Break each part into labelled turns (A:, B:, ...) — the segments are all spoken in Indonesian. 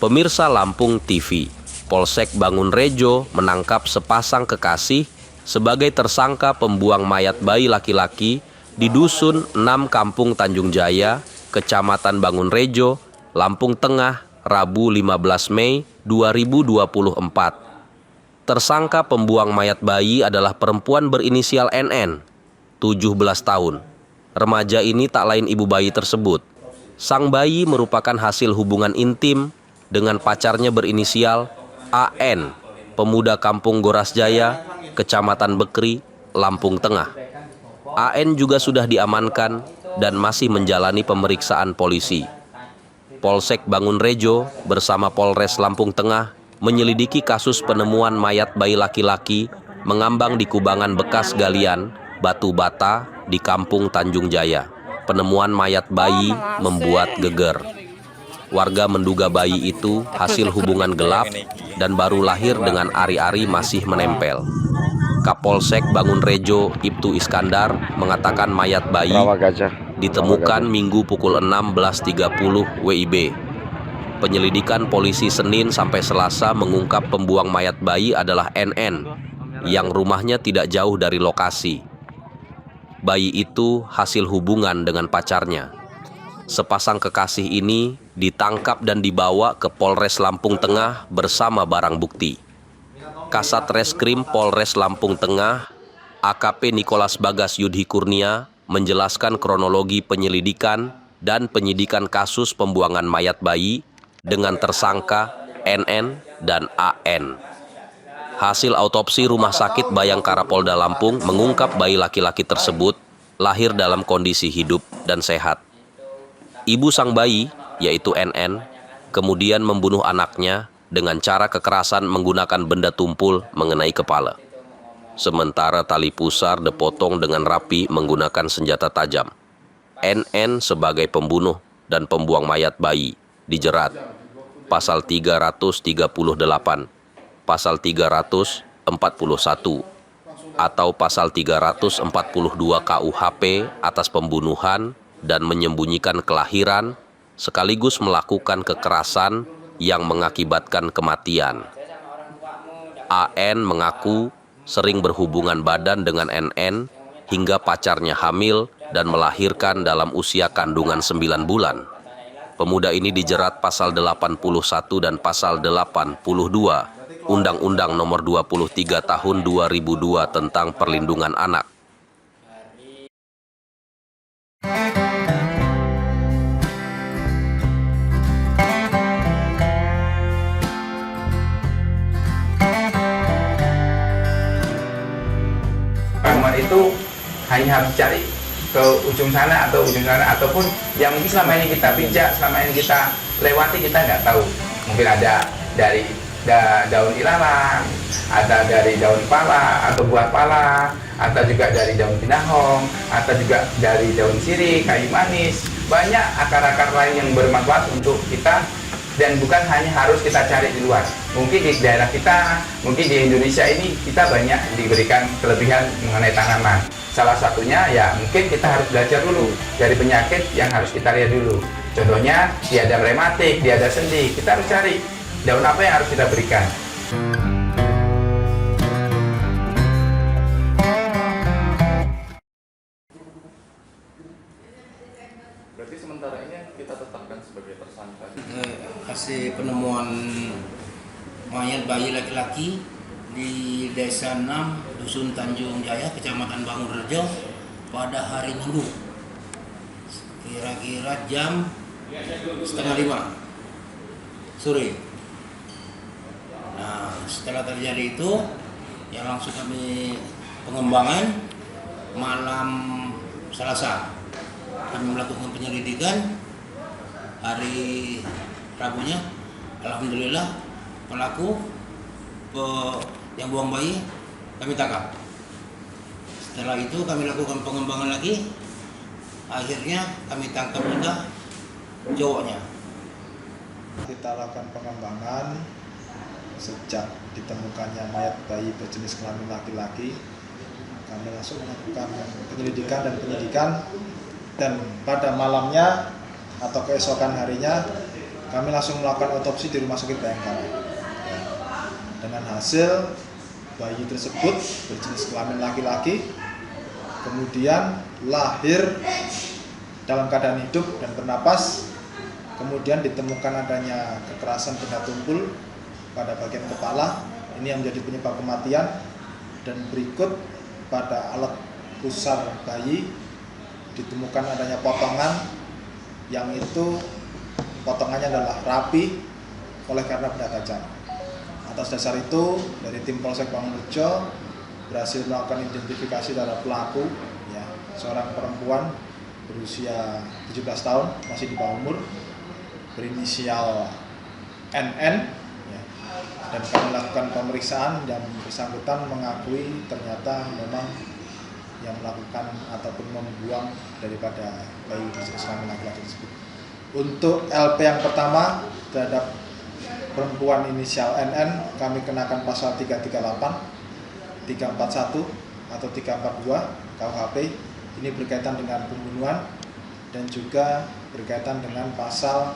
A: Pemirsa Lampung TV, Polsek Bangunrejo menangkap sepasang kekasih sebagai tersangka pembuang mayat bayi laki-laki di Dusun 6 Kampung Tanjung Jaya, Kecamatan Bangunrejo, Lampung Tengah, Rabu 15 Mei 2024. Tersangka pembuang mayat bayi adalah perempuan berinisial NN, 17 tahun. Remaja ini tak lain ibu bayi tersebut. Sang bayi merupakan hasil hubungan intim dengan pacarnya berinisial AN, pemuda Kampung Goras Jaya, Kecamatan Bekri, Lampung Tengah. AN juga sudah diamankan dan masih menjalani pemeriksaan polisi. Polsek Bangunrejo bersama Polres Lampung Tengah menyelidiki kasus penemuan mayat bayi laki-laki mengambang di kubangan bekas galian batu bata di Kampung Tanjung Jaya. Penemuan mayat bayi membuat geger. Warga menduga bayi itu hasil hubungan gelap dan baru lahir dengan ari-ari masih menempel. Kapolsek Bangunrejo Ibtu Iskandar mengatakan mayat bayi ditemukan Minggu pukul 16.30 WIB. Penyelidikan polisi Senin sampai Selasa mengungkap pembuang mayat bayi adalah NN yang rumahnya tidak jauh dari lokasi. Bayi itu hasil hubungan dengan pacarnya. Sepasang kekasih ini ditangkap dan dibawa ke Polres Lampung Tengah bersama barang bukti. Kasat Reskrim Polres Lampung Tengah, AKP Nikolas Bagas Yudhi Kurnia, menjelaskan kronologi penyelidikan dan penyidikan kasus pembuangan mayat bayi dengan tersangka NN dan AN. Hasil autopsi Rumah Sakit Bayangkara Polda Lampung mengungkap bayi laki-laki tersebut lahir dalam kondisi hidup dan sehat. Ibu sang bayi, yaitu NN, kemudian membunuh anaknya dengan cara kekerasan menggunakan benda tumpul mengenai kepala. Sementara tali pusar dipotong dengan rapi menggunakan senjata tajam. NN sebagai pembunuh dan pembuang mayat bayi dijerat pasal 338, pasal 341, atau pasal 342 KUHP atas pembunuhan dan menyembunyikan kelahiran sekaligus melakukan kekerasan yang mengakibatkan kematian. AN mengaku sering berhubungan badan dengan NN hingga pacarnya hamil dan melahirkan dalam usia kandungan 9 bulan. Pemuda ini dijerat pasal 81 dan pasal 82 Undang-Undang Nomor 23 Tahun 2002 tentang Perlindungan Anak.
B: Perempuan itu hanya harus cari ke ujung sana ataupun yang mungkin selama ini kita pijak, selama ini kita lewati, kita nggak tahu. Mungkin ada dari daun ilalang, ada dari daun pala atau buah pala, atau juga dari daun pinahong, atau juga dari daun sirih, kayu manis. Banyak akar-akar lain yang bermanfaat untuk kita dan bukan hanya harus kita cari di luar. Mungkin di daerah kita, mungkin di Indonesia ini kita banyak diberikan kelebihan mengenai tanaman. Salah satunya ya mungkin kita harus belajar dulu dari penyakit yang harus kita lihat dulu. Contohnya dia ada rematik, dia ada sendi, kita harus cari daun apa yang harus kita berikan.
C: Berarti sementara ini kita tetapkan sebagai tersangka.
D: Hasil penemuan mayat bayi laki-laki di Desa 6, Dusun Tanjung Jaya, Kecamatan Bangunrejo pada hari Minggu, kira-kira jam 4:30 sore. Nah, setelah terjadi itu, ya langsung kami pengembangan malam Selasa. Kami melakukan penyelidikan. Hari Rabunya, alhamdulillah pelaku yang buang bayi kami tangkap. Setelah itu kami lakukan pengembangan lagi. Akhirnya kami tangkap juga cowoknya.
E: Kita lakukan pengembangan sejak ditemukannya mayat bayi berjenis kelamin laki-laki. Kami langsung melakukan penyelidikan dan penyidikan, dan pada malamnya atau keesokan harinya kami langsung melakukan otopsi di Rumah Sakit Bayangkara. Ya. Dengan hasil bayi tersebut berjenis kelamin laki-laki, kemudian lahir dalam keadaan hidup dan bernapas, kemudian ditemukan adanya kekerasan benda tumpul pada bagian kepala, ini yang menjadi penyebab kematian. Dan berikut pada alat pusar bayi ditemukan adanya potongan, yang itu potongannya adalah rapi oleh karena benda tajam. Atas dasar itu, dari tim Polsek Bangunrejo berhasil melakukan identifikasi terhadap pelaku, ya, seorang perempuan berusia 17 tahun, masih di bawah umur, berinisial NN, ya, dan kami lakukan pemeriksaan dan bersangkutan mengakui ternyata memang yang melakukan ataupun membuang daripada bayi berjenis kelamin laki-laki tersebut. Untuk LP yang pertama terhadap perempuan inisial NN, kami kenakan pasal 338, 341 atau 342 KUHP. Ini berkaitan dengan pembunuhan dan juga berkaitan dengan pasal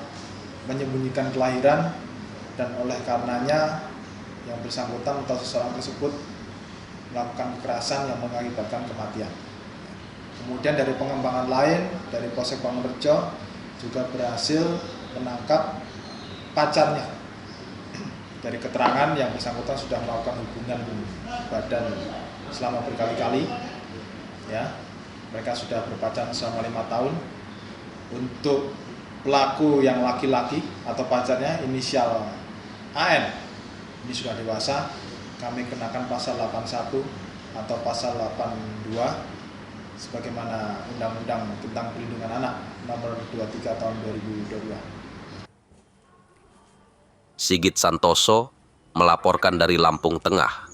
E: menyembunyikan kelahiran, dan oleh karenanya yang bersangkutan atau seseorang tersebut melakukan kekerasan yang mengakibatkan kematian. Kemudian dari pengembangan lain dari Polsek Bangunrejo juga berhasil menangkap pacarnya. Dari keterangan yang bersangkutan sudah melakukan hubungan badan selama berkali-kali, ya, mereka sudah berpacaran selama 5 tahun. Untuk pelaku yang laki-laki atau pacarnya inisial AN, ini sudah dewasa, kami kenakan pasal 81 atau pasal 82 sebagaimana Undang-Undang tentang Perlindungan Anak nomor 23 tahun 2022.
A: Sigit Santoso melaporkan dari Lampung Tengah.